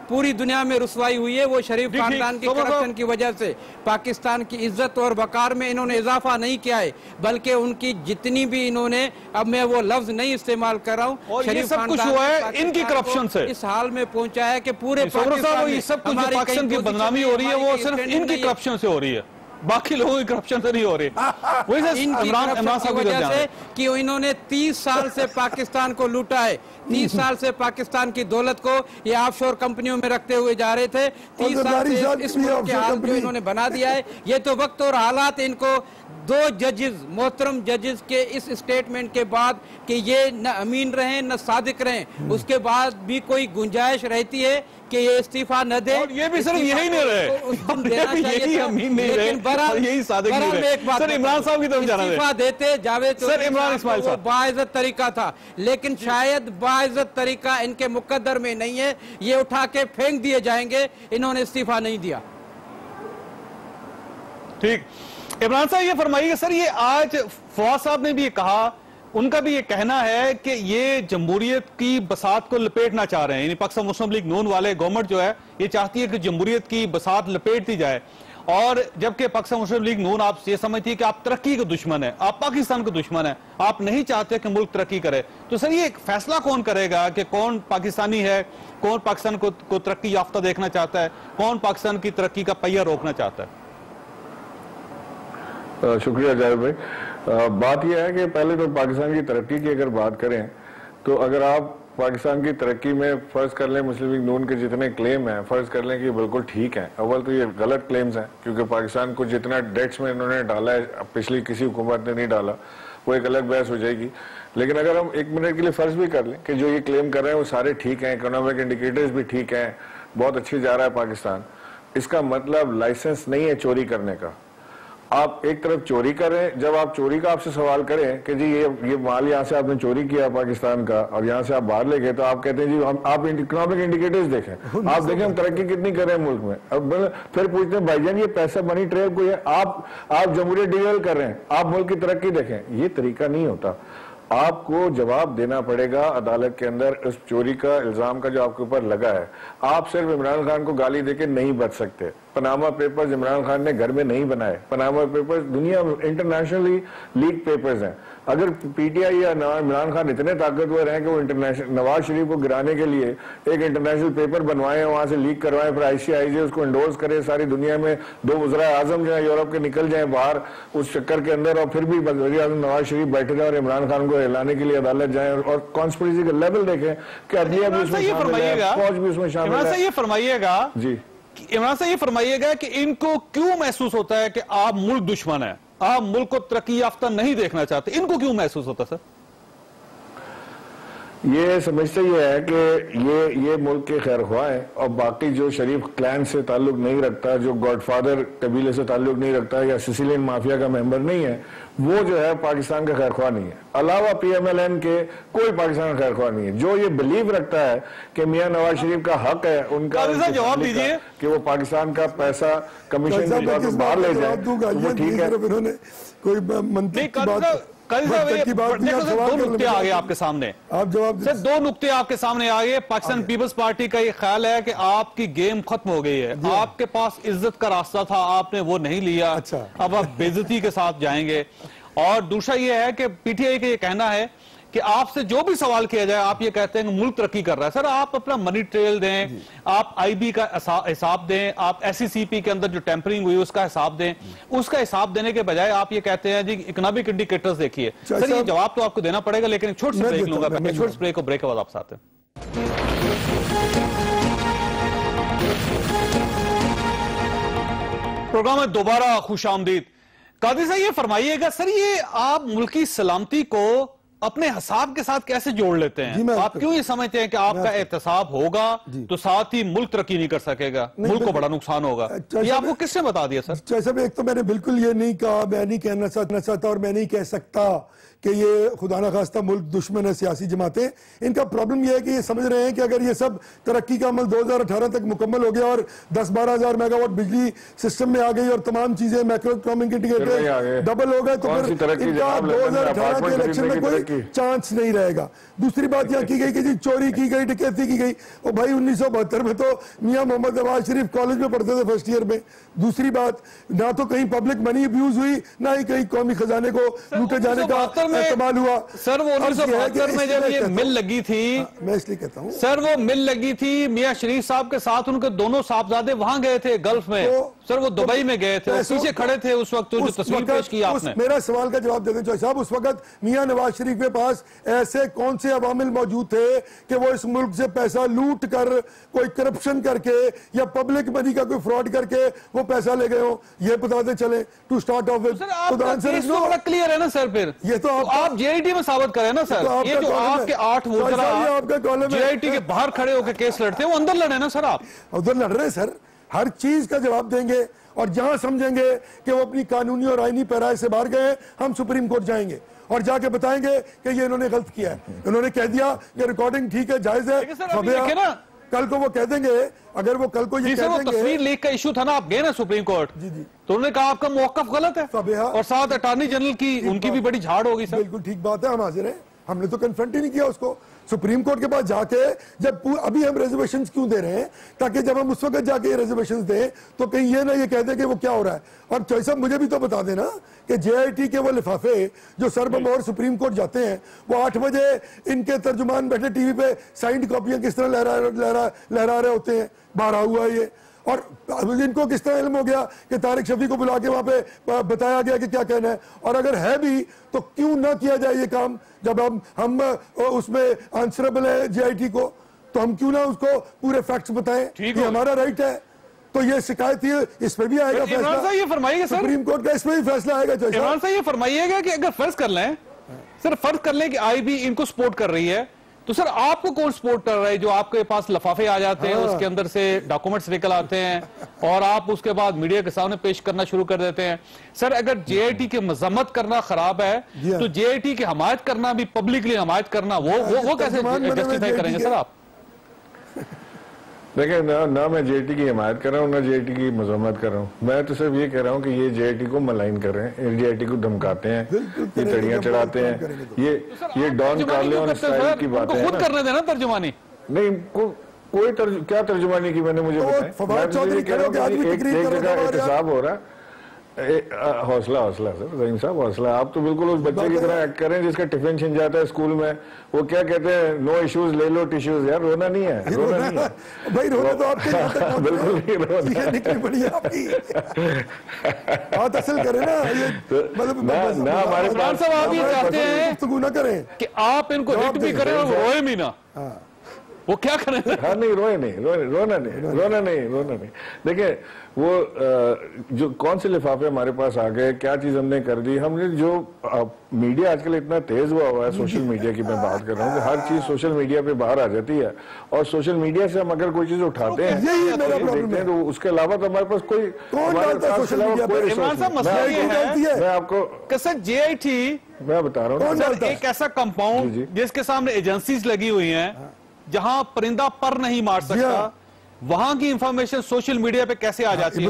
D: पूरी दुनिया में रुसवाई हुई है, वो शरीफ खानदान की करप्शन की वजह से। पाकिस्तान की इज्जत और वकार में इन्होंने इजाफा नहीं किया है, बल्कि उनकी जितनी भी इन्होंने, अब मैं वो लफ्ज नहीं इस्तेमाल कर रहा हूँ,
A: शरीफ खानदान हुआ है इनकी करप्शन से
D: इस हाल में पहुंचा है कि पूरे
A: पाकिस्तान की बदनामी हो रही है, वो सिर्फ इनकी करप्शन से हो रही है, बाकी लोगों की करप्शन से नहीं हो रही।
D: इमरान साहब की वजह से कि इन्होंने 30 साल से पाकिस्तान को लूटा है, 30 साल से पाकिस्तान की दौलत को ये ऑफशोर कंपनियों में रखते हुए जा रहे थे। 30 साल से इस मुल्क के हाल जो इन्होंने बना दिया है, ये तो वक्त और हालात इनको दो जजेस, मोहतरम जजेस के इस स्टेटमेंट के बाद कि ये न अमीन रहें न सादिक रहें, उसके बाद भी कोई गुंजाइश रहती है कि ये इस्तीफा न दे।
A: और ये भी सिर्फ यही नहीं रहे, यही अमीन नहीं रहे, यही सादिक नहीं रहे। सर इमरान साहब की तरफ जाना है,
D: इस्तीफा देते जावेद
A: सर इमरान इस्माइल साहब,
D: बाइज्जत तरीका था, लेकिन शायद बाइज्जत तरीका इनके मुकद्दर में नहीं है, ये उठा के फेंक दिए जाएंगे। इन्होंने इस्तीफा नहीं दिया।
A: ठीक, इमरान साहब ये फरमाइएगा सर, ये आज फवाद साहब ने भी ये कहा, उनका भी ये कहना है कि ये जमहूरियत की बसात को लपेटना चाह रहे हैं, यानी पाकिस्तान मुस्लिम लीग नून वाले गवर्नमेंट जो है ये चाहती है कि जमहूरियत की बसात लपेट दी जाए, और जबकि पाकिस्तान मुस्लिम लीग नून आप ये समझती है कि आप तरक्की के दुश्मन है, आप पाकिस्तान के दुश्मन है, आप नहीं चाहते कि मुल्क तरक्की करे। तो सर ये फैसला कौन करेगा कि कौन पाकिस्तानी है, कौन पाकिस्तान को तरक्की याफ्ता देखना चाहता है, कौन पाकिस्तान की तरक्की का पहिया रोकना चाहता है?
E: शुक्रिया जाहिर भाई। बात यह है कि पहले तो पाकिस्तान की तरक्की की अगर बात करें तो अगर आप पाकिस्तान की तरक्की में फर्ज कर लें मुस्लिम लीग नून के जितने क्लेम हैं फर्ज कर लें कि बिल्कुल ठीक हैं। अव्वल तो ये गलत क्लेम्स हैं क्योंकि पाकिस्तान को जितना डेट्स में इन्होंने डाला है पिछली किसी हुकूमत ने नहीं डाला, वो एक अलग बहस हो जाएगी। लेकिन अगर हम एक मिनट के लिए फर्ज भी कर लें कि जो ये क्लेम कर रहे हैं वो सारे ठीक हैं, इकोनॉमिक इंडिकेटर्स भी ठीक हैं, बहुत अच्छी जा रहा है पाकिस्तान, इसका मतलब लाइसेंस नहीं है चोरी करने का। आप एक तरफ चोरी कर रहे हैं, जब आप चोरी का आपसे सवाल करें कि जी ये माल यहाँ से आपने चोरी किया पाकिस्तान का और यहाँ से आप बाहर ले गए, तो आप कहते हैं जी हम आप इकोनॉमिक इंडिकेटर्स देखें, आप देखें हम तरक्की कितनी कर रहे हैं मुल्क में। अब फिर पूछते हैं भाईजान ये पैसा मनी ट्रेल को है, आप जमहूरियत डिवेल कर रहे हैं, आप मुल्क की तरक्की देखें, ये तरीका नहीं होता। आपको जवाब देना पड़ेगा अदालत के अंदर उस चोरी का इल्जाम का जो आपके ऊपर लगा है। आप सिर्फ इमरान खान को गाली देके नहीं बच सकते। पनामा पेपर्स इमरान खान ने घर में नहीं बनाए, पनामा पेपर्स दुनिया में इंटरनेशनली लीक पेपर्स हैं। अगर पीटीआई या इमरान खान इतने ताकतवर हैं कि वो इंटरनेशनल नवाज शरीफ को गिराने के लिए एक इंटरनेशनल पेपर बनवाए, वहां से लीक करवाएं, फिर ICIJ उसको इंडोर्स करे, सारी दुनिया में 2 वज़ीर आज़म जो है यूरोप के निकल जाए बाहर उस चक्कर के अंदर, और फिर भी वज़ीर आज़म नवाज शरीफ बैठे रहे और इमरान खान को हिलाने के लिए अदालत जाए और कॉन्स्पिरेसी का लेवल देखें कि अदलिया भी उसमें शामिल है, फौज भी उसमें शामिल है।
A: ये फरमाइएगा
E: जी
A: इमरान साहब, ये फरमाइएगा कि इनको क्यों महसूस होता है कि आप मुल्क दुश्मन है, आप मुल्क को तरक्की याफ्ता नहीं देखना चाहते, इनको क्यों महसूस होता सर?
E: ये समझते ये है कि ये मुल्क के खैरख्वाह है और बाकी जो शरीफ क्लैन से ताल्लुक नहीं रखता, जो गॉडफादर कबीले से ताल्लुक नहीं रखता या सिसिलियन माफिया का मेंबर नहीं है, वो जो है पाकिस्तान का खैरख्वाह नहीं है। अलावा PMLN के कोई पाकिस्तान का खैरख्वाह नहीं है। जो ये बिलीव रखता है कि मियां नवाज शरीफ का हक है उनका
A: जवाब दीजिए कि
E: वो पाकिस्तान का पैसा कमीशन के तौर पर बाहर ले जाए, वो ठीक है।
C: कोई मंत्री की बात
A: दो नुक्ते आ गए आपके सामने,
C: आप जवाब
A: सर 2 नुक्ते आपके सामने आ गए। पाकिस्तान पीपल्स पार्टी का ये ख्याल है कि आपकी गेम खत्म हो गई है, आपके पास इज्जत का रास्ता था, आपने वो नहीं लिया,
C: अच्छा।
A: अब आप बेइज्जती के साथ जाएंगे। और दूसरा ये है कि PTI का ये कहना है कि आपसे जो भी सवाल किया जाए आप ये कहते हैं कि मुल्क तरक्की कर रहा है। सर आप अपना मनी ट्रेल दें, आप IB का हिसाब दें, आप SECP के अंदर जो टेम्परिंग हुई उसका हिसाब दें, उसका हिसाब देने के बजाय आप ये कहते हैं जी इकोनॉमिक इंडिकेटर्स देखिए। सर ये जवाब तो आपको देना पड़ेगा, लेकिन एक छोटी सी ब्रेक लूंगा, छोटे से ब्रेक के बाद आप आते हैं। प्रोग्राम में दोबारा खुशामदीद। कादी साहब ये फरमाइएगा, सर ये आप मुल्की सलामती को अपने हिसाब के साथ कैसे जोड़ लेते हैं? आप क्यों ये समझते हैं कि आपका एहतसाब होगा तो साथ ही मुल्क तरक्की नहीं कर सकेगा, मुल्क को बड़ा नुकसान होगा? ये आपको किसने बता दिया सर?
C: जैसे एक तो मैंने बिल्कुल ये नहीं कहा, मैं नहीं कहना चाहता और मैं नहीं कह सकता कि ये खुदा न खास्ता मुल्क दुश्मन है सियासी जमातें। इनका प्रॉब्लम यह है कि ये समझ रहे हैं कि अगर ये सब तरक्की का अमल 2018 तक मुकम्मल हो गया और 10-12 हज़ार मेगावाट बिजली सिस्टम में आ गई और तमाम चीजें मैक्रो इकोनॉमिक इंडिकेटर डबल हो गए, तो फिर इनका 2018 के इलेक्शन में कोई चांस नहीं रहेगा। दूसरी बात यह की गई कि जी चोरी की गई, डकैती की गई, और भाई 1972 में तो मियां मोहम्मद नवाज शरीफ कॉलेज में पढ़ते थे फर्स्ट ईयर में। दूसरी बात, ना तो कहीं पब्लिक मनी अब्यूज हुई, ना ही कहीं कौमी खजाने को लूटे जाने का इस्तेमाल हुआ।
A: सर वो 1972 में जब ये मिल लगी थी,
C: मैं इसलिए कहता हूँ
A: सर वो मिल लगी थी, मियां शरीफ साहब के साथ उनके दोनों साहबजादे वहां गए थे गल्फ में, सर वो दुबई में गए थे, पीछे खड़े थे उस वक्त, जो तस्वीर पेश की आपने।
C: मेरा सवाल का जवाब देते हैं साहब, उस वक्त मियां नवाज शरीफ के पास ऐसे कौन से अवामिल मौजूद थे कि वो इस मुल्क से पैसा लूट कर, कोई करप्शन करके या पब्लिक मनी का कोई फ्रॉड करके वो पैसा ले गए हो? ये बताते चले टू स्टार्ट ऑफ विद।
A: तो क्लियर है ना सर, फिर ये तो आप JIT में साबित करें ना सर। ये जो आपके 8 वज़ीर JIT के बाहर खड़े होकर केस लड़ते हैं, वो अंदर लड़े ना सर, आप
C: उधर लड़ रहे सर, हर चीज का जवाब देंगे और जहां समझेंगे कि वो अपनी कानूनी और आईनी पैराए से बाहर गए, हम सुप्रीम कोर्ट जाएंगे और जाके बताएंगे कि ये इन्होंने गलत किया है। इन्होंने कह दिया कि रिकॉर्डिंग ठीक है, जायज है, कल को वो कह देंगे, अगर वो कल को ये कह देंगे,
A: तस्वीर लीक का इशू था ना, आप गए ना सुप्रीम कोर्ट, जी तो उन्होंने कहा आपका मौक़िफ़ गलत है और साथ अटॉर्नी जनरल की उनकी भी बड़ी झाड़ होगी सर।
C: बिल्कुल ठीक बात है, हम हाजिर हैं, हमने तो कन्फ्रंट ही नहीं किया उसको सुप्रीम कोर्ट के पास जाके। जब अभी हम रिजर्वेशन क्यों दे रहे हैं? ताकि जब हम उस वक्त जाके ये रिजर्वेशन दें तो कहीं ये ना ये कह दें कि वो क्या हो रहा है। और चौधरी साहब मुझे भी तो बता देना कि JIT के वो लिफाफे जो सर्वमोहर सुप्रीम कोर्ट जाते हैं, वो 8 बजे इनके तर्जुमान बैठे TV पे साइंड कॉपियां किस तरह लहरा रहे होते हैं, बारह हुआ ये। और इनको किस तरह इल्म हो गया कि तारिक शफी को बुला के वहां पे बताया गया कि क्या कहना है, और अगर है भी तो क्यों ना किया जाए ये काम? जब हम उसमें आंसरेबल है JIT को, तो हम क्यों ना उसको पूरे फैक्ट्स बताएं? ये हमारा राइट है। तो ये शिकायत ही इस पे भी आएगा फैसला।
A: इमरान साहब ये फरमाइएगा सर,
C: सुप्रीम कोर्ट का इसमें भी फैसला आएगा।
A: इमरान साहब ये फरमाइएगा कि अगर फर्ज कर लें सर, फर्ज कर लें कि IB इनको सपोर्ट कर रही है, तो सर आपको कौन सपोर्ट कर रहा है? जो आपके पास लफाफे आ जाते हैं, उसके अंदर से डॉक्यूमेंट्स निकल आते हैं और आप उसके बाद मीडिया के सामने पेश करना शुरू कर देते हैं। सर अगर JIT की मजम्मत करना खराब है, तो JIT की हमायत करना भी, पब्लिकली हमायत करना, वो कैसे जस्टिफाई करेंगे सर आप?
E: देखिए ना मैं JIT की हिमायत कर रहा हूँ, ना JIT की मजम्मत कर रहा हूँ। मैं तो सिर्फ ये कह रहा हूँ कि ये JIT को मलाइन कर रहे हैं, JIT को धमकाते हैं, ये तड़ियां चढ़ाते हैं, ये डॉन कार्लियोन स्टाइल की बातें हैं।
A: खुद करने देना तर्जुमानी।
E: नहीं कोई क्या तर्जुमानी की मैंने मुझे बताया? मैं तो ये कह रहा हूँ कि एक जगह एहतसाब हो रहा है। हौसला सर ज़हीम साहब, हौसला। आप तो बिल्कुल उस बच्चे की तरह एक्ट करें जिसका टिफिन छिन जाता है स्कूल में। वो क्या कहते हैं, नो इश्यूज ले लो टिश्यूज। यार रोना नहीं है, रोना नहीं है
C: भाई, रोना तो आपके
E: बिल्कुल नहीं रोना।
C: निकली पड़ी है आपकी बात असल करें ना, ये मतलब
E: ना हमारे
A: इमरान साहब आप ये चाहते हैं
C: गुफ्तगू ना करें
A: कि आप इनको हिट भी करें और रोए भी ना, वो क्या करें?
E: हाँ नहीं रोना नहीं। देखिए वो जो कौन से लिफाफे हमारे पास आ गए, क्या चीज हमने कर दी। हमने जो मीडिया आजकल इतना तेज हुआ है, सोशल मीडिया की मैं बात कर रहा हूँ कि हर चीज सोशल मीडिया पे बाहर आ जाती है, और सोशल मीडिया से हम अगर कोई चीज उठाते हैं, देखते हैं, तो उसके अलावा तो हमारे पास कोई
A: इमरान साहब मसला ये है,
E: मैं आपको
A: सर JIT
E: मैं बता रहा हूँ,
A: एक ऐसा कंपाउंड जिसके सामने एजेंसीज लगी हुई हैं, जहां परिंदा पर नहीं मार सकता, वहां की इंफॉर्मेशन सोशल मीडिया पे कैसे आ जाती है?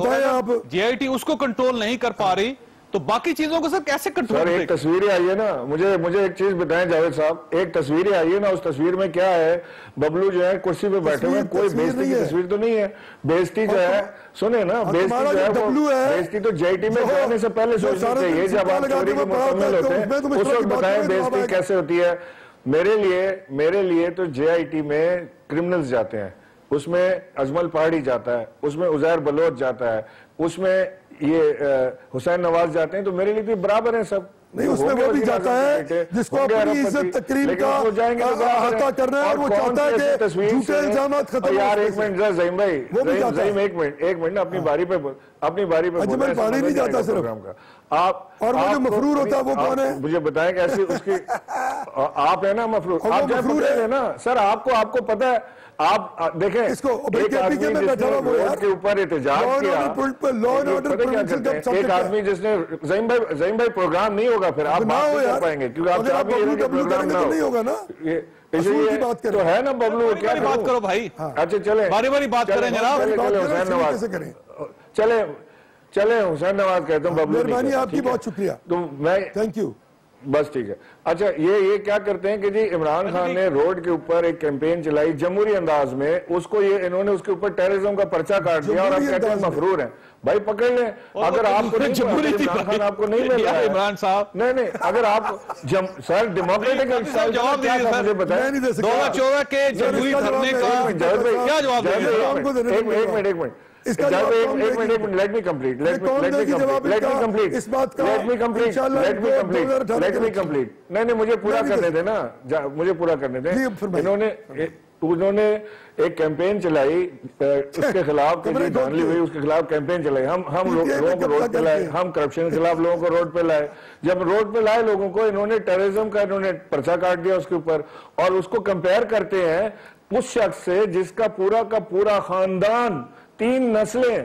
A: JIT उसको कंट्रोल नहीं कर पा रही, तो बाकी चीजों को सर कैसे कंट्रोल?
E: सर एक तस्वीरें आई है ना, मुझे एक चीज बताएं जावेद साहब, एक तस्वीरें आई है ना, उस तस्वीर में क्या है? बबलू जो है कुर्सी पे बैठे हुए, कोई बेइज्जती की तस्वीर तो नहीं है। बेइज्जती जो है, सुने ना, बेइज्जती जो है वो बेइज्जती तो JIT में जाने से पहले सोचनी चाहिए। जब आप चोरी के मुकम्मल होते हैं उस वक्त बताएं बेइज्जती कैसे होती है। मेरे लिए तो JIT में क्रिमिनल्स जाते हैं, उसमें अजमल पहाड़ी जाता है, उसमें उजैर बलोच जाता है, उसमें ये हुसैन नवाज जाते हैं, तो मेरे लिए तो बराबर है सब।
C: नहीं, उसमें वो भी जाता है जिसको अपनी इज्जत तकरीम का अहाता करना है, और वो चाहता है कि झूठे इल्जामात खत्म हो।
E: यार एक मिनट ज़हीम भाई, एक मिनट ना, अपनी बारी पे
C: अजमल पहाड़ी नहीं जाता सिर्फ
E: का। आप
C: और वो जो मफरूर होता है वो कौन है?
E: मुझे बताएं कैसे उसकी आप है ना मफरूर, आप मफरूर है ना सर, आपको पता है। आप देखें,
C: इसको
E: एक आदमी जिसने रोड के ऊपर एहतजाज किया, एक आदमी जिसने ज़हीम भाई प्रोग्राम नहीं होगा, फिर आप बात नहीं कर पाएंगे क्योंकि आप प्रोग्राम ना होगा ना। ये तो है ना बबलू, क्या
A: बात करो भाई?
E: अच्छा चले,
A: बारी बात करें जनाब।
E: हुसैन नवाज चले हुसैन नवाज कहता हूँ, बबलू
C: मेहरबानी आपकी, बहुत शुक्रिया।
E: तो मैं
C: थैंक यू,
E: बस ठीक है। अच्छा ये क्या करते हैं कि जी इमरान खान ने रोड के ऊपर एक कैंपेन चलाई जमहूरी अंदाज में, उसको ये इन्होंने उसके ऊपर टेररिज्म का पर्चा काट दिया और अब कहते हैं मफरूर हैं। भाई पकड़ लें, अगर आपको इमरान खान आपको नहीं मिल रहा है
A: इमरान साहब,
E: नहीं अगर आप सर डेमोक्रेटिक
A: जवाब मुझे बताएं, 2014 के जमहूरी धरने का क्या जवाब देंगे?
E: एक मिनट let me complete. नहीं मुझे पूरा करने देना, मुझे पूरा करने दें। उन्होंने एक कैंपेन चलाई उसके खिलाफ, धांधली हुई, उसके खिलाफ कैंपेन चलाई। हम लोगों को रोड पे लाए, हम करप्शन के खिलाफ लोगों को रोड पे लाए। जब रोड पे लाए लोगों को, इन्होंने टेररिज्म का इन्होंने पर्चा काट दिया उसके ऊपर, और उसको कंपेयर करते हैं उस शख्स से जिसका पूरा का पूरा खानदान 3 नस्लें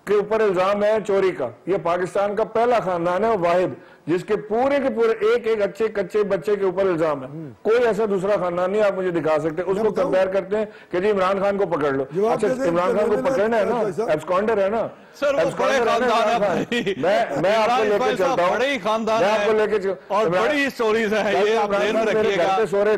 E: के ऊपर इल्जाम है चोरी का। ये पाकिस्तान का पहला खानदान है वाहिद जिसके पूरे के पूरे एक अच्छे कच्चे बच्चे के ऊपर इल्जाम है। कोई ऐसा दूसरा खानदान नहीं आप मुझे दिखा सकते। उसको कंपेयर करते हैं कि जी इमरान खान को पकड़ लो। अच्छा इमरान खान को पकड़ना है ना, एब्सकॉन्डर है ना, एब्सकॉन्डर है ना। मैं आपको लेके चलता हूँ, मैं आपको लेके
A: और बड़ी स्टोरीज है ये, आप ध्यान में रखिएगा।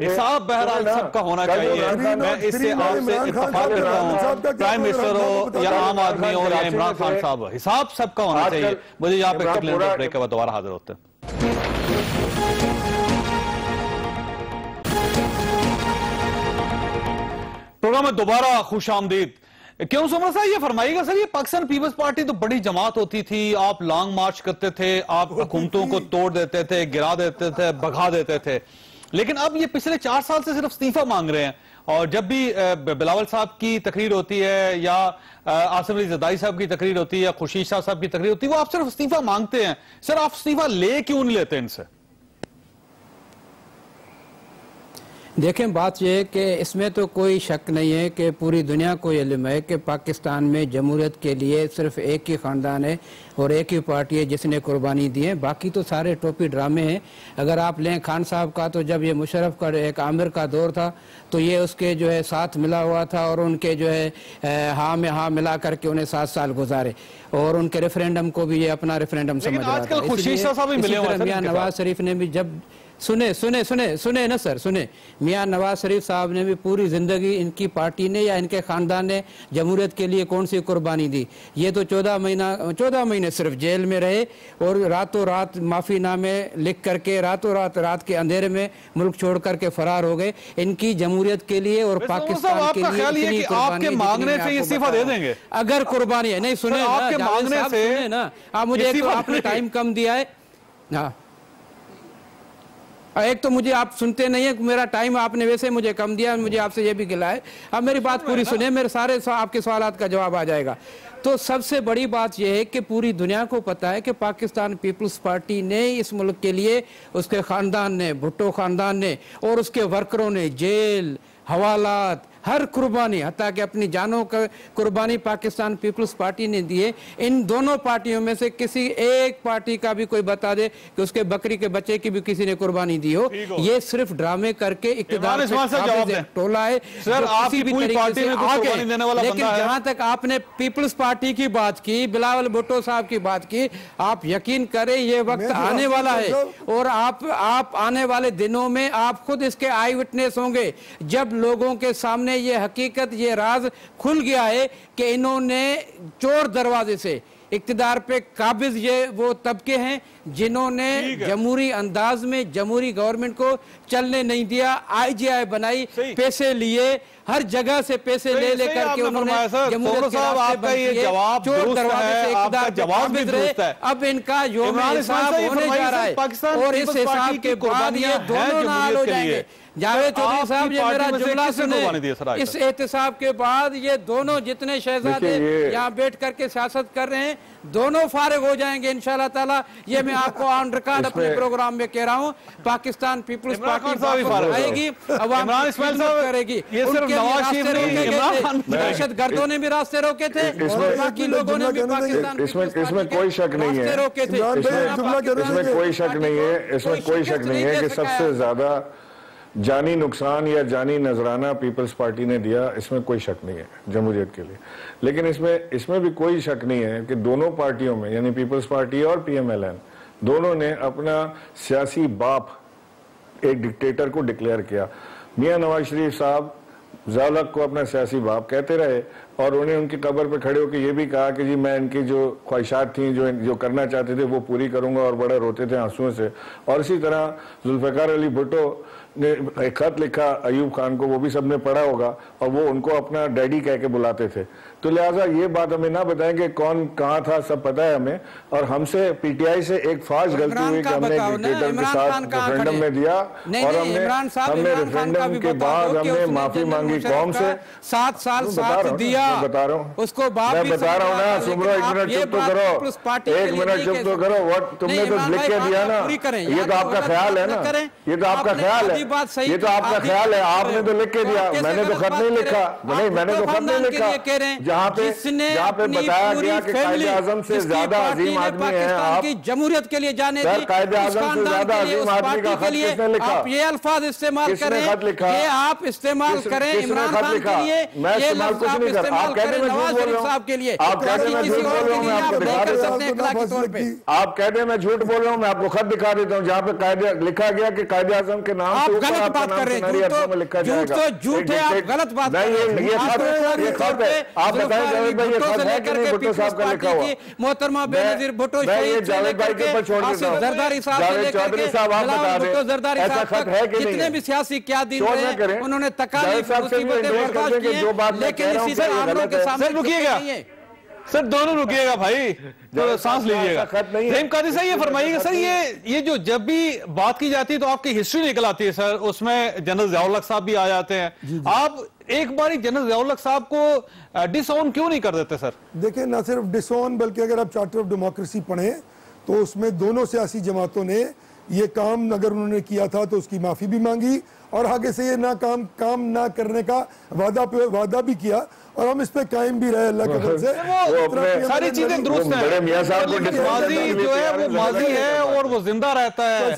A: हिसाब बहरहाल सबका होना चाहिए। मैं इससे आपसे इत्तेफाक करता हूँ, प्राइम मिनिस्टर हो या आम आदमी हो या इमरान खान साहब, हिसाब सबका होना चाहिए। मुझे यहाँ पे ब्रेक के बाद दोबारा हाजिर होते हैं। प्रोग्राम में दोबारा खुश आमदीद। क्यों सुमरा साहब ये फरमाइएगा सर, ये पाकिस्तान पीपल्स पार्टी तो बड़ी जमात होती थी, आप लॉन्ग मार्च करते थे, आप हुकूमतों को तोड़ देते थे, गिरा देते थे, भगा देते थे, लेकिन अब ये पिछले 4 साल से सिर्फ इस्तीफा मांग रहे हैं। और जब भी बिलावल साहब की तकरीर होती है या आसिफ अली जरदारी साहब की तकरीर होती है या खुर्शीद शाह साहब की तकरीर होती है, वो आप सिर्फ इस्तीफा मांगते हैं। सर आप इस्तीफा ले क्यों नहीं लेते इनसे?
D: देखें, बात यह है कि इसमें तो कोई शक नहीं है कि पूरी दुनिया को इल्म है कि पाकिस्तान में जमहूरियत के लिए सिर्फ एक ही ख़ानदान है और एक ही पार्टी है जिसने कुर्बानी दी है, बाकी तो सारे टोपी ड्रामे हैं। अगर आप लें खान साहब का, तो जब ये मुशर्रफ का एक आमिर का दौर था तो ये उसके जो है साथ मिला हुआ था और उनके जो है हाँ में हाँ मिला करके उन्हें 7 साल गुजारे और उनके रेफरेंडम को भी ये अपना रेफरेंडम समझ रहा था। मियां नवाज शरीफ ने भी जब सुने ना सर, सुने, मियां नवाज शरीफ साहब ने भी पूरी जिंदगी इनकी पार्टी ने या इनके खानदान ने जमहूरियत के लिए कौन सी कुर्बानी दी? ये तो 14 महीने सिर्फ जेल में रहे और रातों रात माफीनामे लिख करके रात के अंधेरे में मुल्क छोड़ करके फरार हो गए। इनकी जमहूरियत के लिए और पाकिस्तान के लिए
A: आपके मांगने से इस्तीफा दे देंगे
D: अगर कुर्बानी है? नहीं, सुने
A: आपके मांगने से
D: ना, आप मुझे आपने टाइम कम दिया है। हाँ, एक तो मुझे आप सुनते नहीं है, मेरा टाइम आपने वैसे मुझे कम दिया, मुझे आपसे ये भी गिला है। अब मेरी बात पूरी सुने, मेरे सारे आपके सवालात का जवाब आ जाएगा। तो सबसे बड़ी बात यह है कि पूरी दुनिया को पता है कि पाकिस्तान पीपल्स पार्टी ने इस मुल्क के लिए, उसके खानदान ने, भुट्टो खानदान ने और उसके वर्करों ने जेल, हवालात, हर कुर्बानी, हत्ता कि अपनी जानों का कुर्बानी पाकिस्तान पीपल्स पार्टी ने दी है। इन दोनों पार्टियों में से किसी एक पार्टी का भी कोई बता दे कि उसके बकरी के बच्चे की भी किसी ने कुर्बानी दी हो। ये सिर्फ ड्रामे करके इक़्तिदार पे टोला है
A: सर, किसी भी तरीके से आके।
D: लेकिन जहां तक आपने पीपल्स पार्टी की बात की, बिलावल भुट्टो साहब की बात की, आप यकीन करें ये वक्त आने वाला है और आप आने वाले दिनों में आप खुद इसके आई विटनेस होंगे जब लोगों के सामने ये हकीकत, ये राज खुल गया है कि इन्होंने चोर दरवाजे से इक्तिदार पे काबिज ये वो तबके हैं जिन्होंने जमहूरी अंदाज में जमहूरी गवर्नमेंट को चलने नहीं दिया, IGI बनाई, पैसे लिए, हर जगह से पैसे ले लेकर के उन्होंने जमहूरियत के रास्ते बंद किए, चोर दरवाजे से इक़्तिदार पे काबिज रहे। अब इनका यौम हिसाब होने जा रहा है और इस हिसाब के बाद ये दोनों नाल हो जाएंगे। जावेद चौधरी साहब, ये मेरा जुमला सुने, इस एहतसाब के बाद ये दोनों जितने शहजादे यहाँ बैठ करके सियासत कर रहे हैं दोनों फारिग हो जाएंगे इंशाल्लाह ताला। ये मैं आपको ऑन रिकॉर्ड अपने प्रोग्राम में कह रहा हूँ। पाकिस्तान पीपल्स पार्टी आएगी, अवाम करेगी। दहशत गर्दों ने भी रास्ते रोके थे और बाकी लोगों ने भी पाकिस्तान
E: इसमें कोई शक नहीं है, इसमें कोई शक नहीं है, इसमें कोई शक नहीं है कि सबसे ज्यादा जानी नुकसान या जानी नजराना पीपल्स पार्टी ने दिया, इसमें कोई शक नहीं है जमहूरियत के लिए। लेकिन इसमें भी कोई शक नहीं है कि दोनों पार्टियों में यानी पीपल्स पार्टी और PMLN दोनों ने अपना सियासी बाप एक डिक्टेटर को डिक्लेयर किया। मियां नवाज शरीफ साहब ज़ालक को अपना सियासी बाप कहते रहे और उन्हें उनकी कब्र पे खड़े होकर ये भी कहा कि जी मैं इनकी जो ख्वाहिशात थी, जो करना चाहते थे वो पूरी करूंगा, और बड़ा रोते थे आंसुओं से। और इसी तरह जुल्फ़िकार अली भुट्टो ने एक खत लिखा अयूब खान को, वो भी सबने पढ़ा होगा, और वो उनको अपना डैडी कह के बुलाते थे। तो लिहाजा ये बात हमें ना बताएंगे कौन कहाँ था, सब पता है हमें। और हमसे PTI से एक फाश गलती हुई कि हमने डिक्टेटर के साथ रेफरेंडम में दिया और हमने रेफरेंडम के बाद हमने माफी मांगी कौम से।
D: 7 साल साथ दिया,
E: बता रहा हूँ,
D: उसको
E: मैं बता रहा हूँ ना। सुमरो, 1 मिनट चुप तो करो, 1 मिनट चुप तो करो। वट तुमने तो लिख के दिया ना, ये तो आपका ख्याल है ना, ये तो आपका ख्याल है, ये तो आपका ख्याल है, आपने तो लिख के दिया, मैंने तो खत नहीं लिखा। नहीं, मैंने तो खत नहीं लिखा। जहाँ पे बताया गया कि कायदे आज़म से ज्यादा अजीम आदमी है आप,
D: जमहूरियत के लिए जाने दी,
E: कायदे आज़म से ज्यादा अजीम आदमी का खत किसने लिखा?
D: आप ये अल्फाज इस्तेमाल करें, ये आप इस्तेमाल करें इमरान खान के लिए,
E: मैं इस्तेमाल कुछ नहीं कर। आप कहते मैं झूठ बोल रहा हूँ,
D: के लिए
E: आप कहते मैं झूठ बोल रहा हूँ, मैं आपको दिखा देता हूँ। आप कहते मैं झूठ बोल रहा हूँ, मैं आपको खत दिखा देता हूँ जहाँ पे कायदे लिखा गया कि कायदे आज़म के नाम से ऊपर आपका नाम सुनहरी अक्षरों में लिखा जाएगा।
D: झूठ है, आप गलत बात कर रहे हैं।
E: ये खत है, आप बताएं जावेद भाई, ये खत है कि नहीं भुट्टो साहब का लिखा हुआ?
D: मोहतरमा बेनजीर भुट्टो
E: जावेद भाई के ऊपर छोड़ देता हूं।
D: जरदारी साहब
E: जावेद चौधरी साहब आप बता दें ऐसा खत है कि नहीं?
D: जितने भी सियासी क्या दिन रहे उन्होंने तकालीफ मुसीबतें बर्दाश्त की, लेकिन इसी तरह कामरों के सामने
A: सर रुकिएगा, सर दोनों रुकिएगा भाई, तो सांस लीजिएगा। रहीम काजी साहब ये फरमाइएगा सर, ये जो जब भी बात की जाती है तो आपकी हिस्ट्री निकल आती है सर, उसमें जनरल ज़ियाउल हक साहब भी आ जाते हैं, आप एक बार जनरल ज़ियाउल हक साहब को डिसऑन क्यों नहीं कर देते सर?
C: देखिए, ना सिर्फ डिसऑन बल्कि अगर आप चार्टर ऑफ डेमोक्रेसी पढ़ें तो उसमें दोनों सियासी जमातों ने ये काम अगर उन्होंने किया था तो उसकी माफी भी मांगी और आगे से ये काम ना करने का वादा भी किया और हम इस पे कायम भी रहे अल्लाह के फजल से।
A: सारी चीजें दुरुस्त हैं, माजी जो है वो माजी है और वो जिंदा रहता है।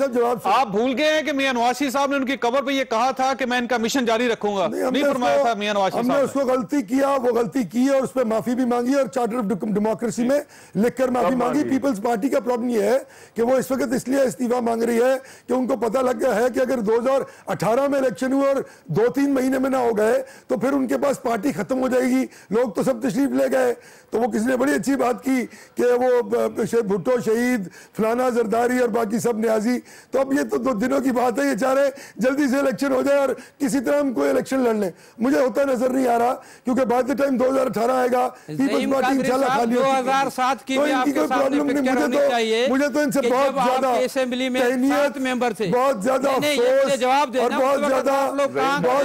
A: आप भूल गए हैं कि मियां नवाज साहब ने उनकी कब्र पे ये कहा था कि मैं इनका मिशन जारी रखूंगा, नहीं फरमाया था मियां नवाज साहब?
C: हमने उसको गलती किया, वो गलती की और उस पर माफी भी मांगी और चार्टर ऑफ डेमोक्रेसी में लिखकर माफी मांगी। पीपल्स पार्टी का प्रॉब्लम ये है कि वो इस वक्त इसलिए इस्तीफा मांग रही है कि उनको पता लग गया है कि अगर 2018 में इलेक्शन हुए और 2-3 महीने में ना हो गए तो फिर उनके पास पार्टी खत्म हो जाएगी, लोग तो सब तशरीफ ले गए। तो वो किसी ने बड़ी अच्छी बात की कि वो भुट्टो शहीद, फलाना जरदारी और बाकी सब न्याजी। तो अब ये तो 2 दिनों की बात है, ये चाह रहे जल्दी से इलेक्शन हो जाए और किसी तरह हम कोई इलेक्शन लड़ लें। मुझे होता नजर नहीं आ रहा क्योंकि बाय द टाइम 2018 आएगा पीपल्स पार्टी इंशाल्लाह खाली हो,
D: 2007 की भी आपके सामने पिक्चर होनी चाहिए।
C: मुझे तो इनसे बहुत ज्यादा
D: असेंबली में 7 मेंबर थे,
C: बहुत ज्यादा अफसोस
D: जवाब
C: और बहुत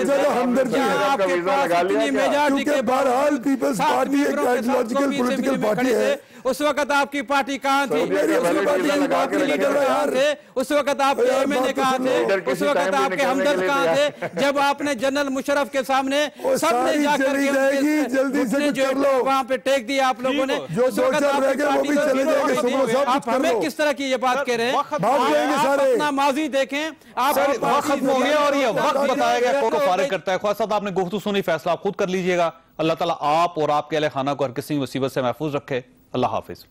C: ज्यादा हमदर्दी है क्योंकि बहरहाल पीपल्स पार्टी एक आइडियोलॉजिकल पॉलिटिकल पार्टी है।
D: उस वक्त आपकी पार्टी कहाँ थी? आपके लीडर कहाँ थे? उस वक्त आपके एमएलए कहाँ थे? उस वक्त आपके हमदर्द कहाँ थे? जब आपने जनरल मुशर्रफ के सामने सबने जाकर
C: जल्दी से
D: जो वहाँ पे टेक दिया आप लोगों ने, उस वक्त आप हमें किस तरह की ये बात कह रहे हैं? आप अपना माजी देखें, आप
A: खत्म हो गया और ये वक्त बताया गया कौन फारिग करता है। ख्वाजा साहब आपने गुफ्तगू सुनी, फैसला आप खुद कर लीजिएगा। अल्लाह ताला आप और आपके अहले खाना को हर किसी मुसीबत से महफूज रखे। अल्लाह हाफिज।